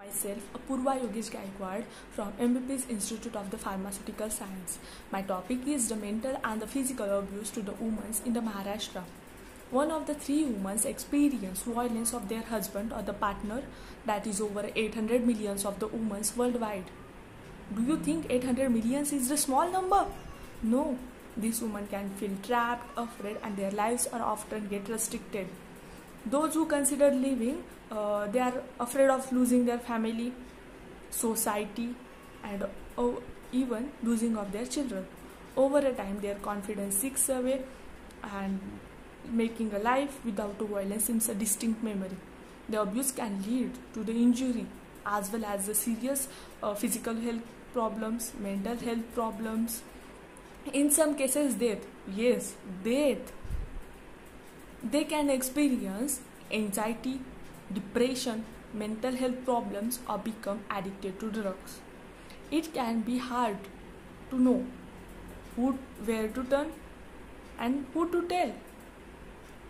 Myself, Apurva Yogesh Gaikwad from MBP's Institute of the Pharmaceutical Science. My topic is the mental and the physical abuse to the women in the Maharashtra. One of the three women experience violence of their husband or the partner, that is over 800 millions of the women worldwide. Do you think 800 millions is a small number? No, these women can feel trapped, afraid, and their lives are often get restricted. Those who consider leaving, they are afraid of losing their family, society, and even losing of their children. Over a time, their confidence seeks away, and making a life without violence seems a distinct memory. The abuse can lead to the injury as well as the serious physical health problems, mental health problems. In some cases, death. Yes, death. They can experience anxiety, depression, mental health problems, or become addicted to drugs. It can be hard to know where to turn and who to tell.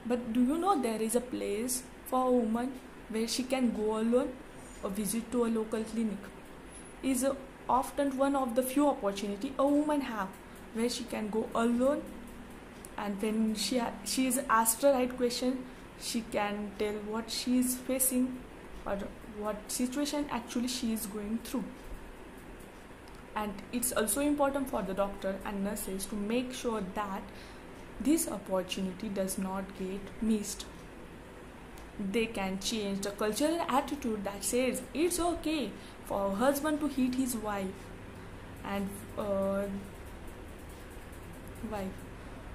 But do you know there is a place for a woman where she can go alone? A visit to a local clinic is often one of the few opportunities a woman have where she can go alone, and when she is asked the right question, she can tell what she is facing or what situation actually she is going through. And it's also important for the doctor and nurses to make sure that this opportunity does not get missed. They can change the cultural attitude that says it's okay for a husband to hit his wife and wife.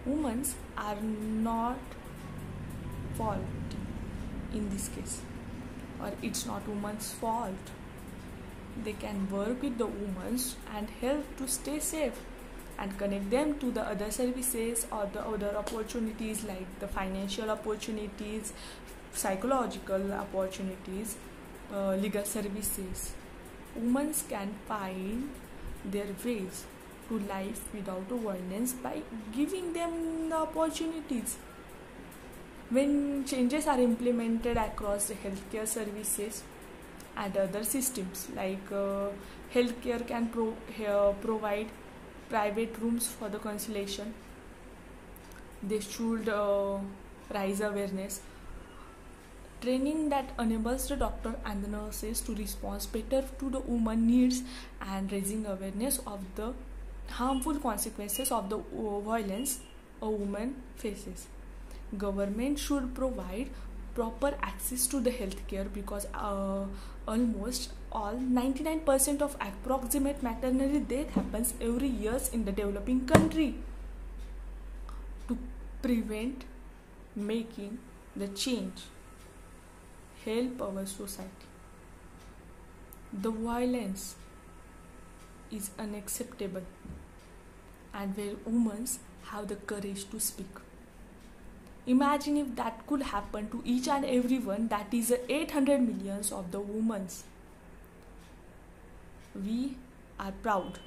Women are not fault in this case, or it's not women's fault. They can work with the women and help to stay safe and connect them to the other services or the other opportunities like the financial opportunities, psychological opportunities, legal services. Women can find their ways to life without violence by giving them the opportunities. When changes are implemented across the healthcare services and other systems, like healthcare can provide private rooms for the consultation, they should raise awareness. Training that enables the doctor and the nurses to respond better to the woman needs and raising awareness of the harmful consequences of the violence a woman faces. Government should provide proper access to the healthcare because almost all 99% of approximate maternal death happens every year in the developing country. To prevent making the change, help our society. The violence is unacceptable, and where women have the courage to speak. Imagine if that could happen to each and everyone, that is 800 millions of the women. We are proud.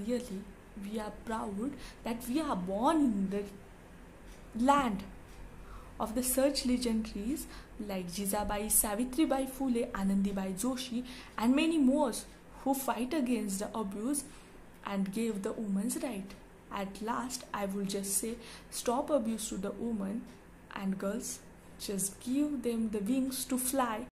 Really, we are proud that we are born in the land of the such legendaries like Jizabai, Savitribai Phule, Anandibai Joshi, and many more who fight against the abuse and gave the women's right. At last, I will just say, stop abuse to the women and girls. Just give them the wings to fly.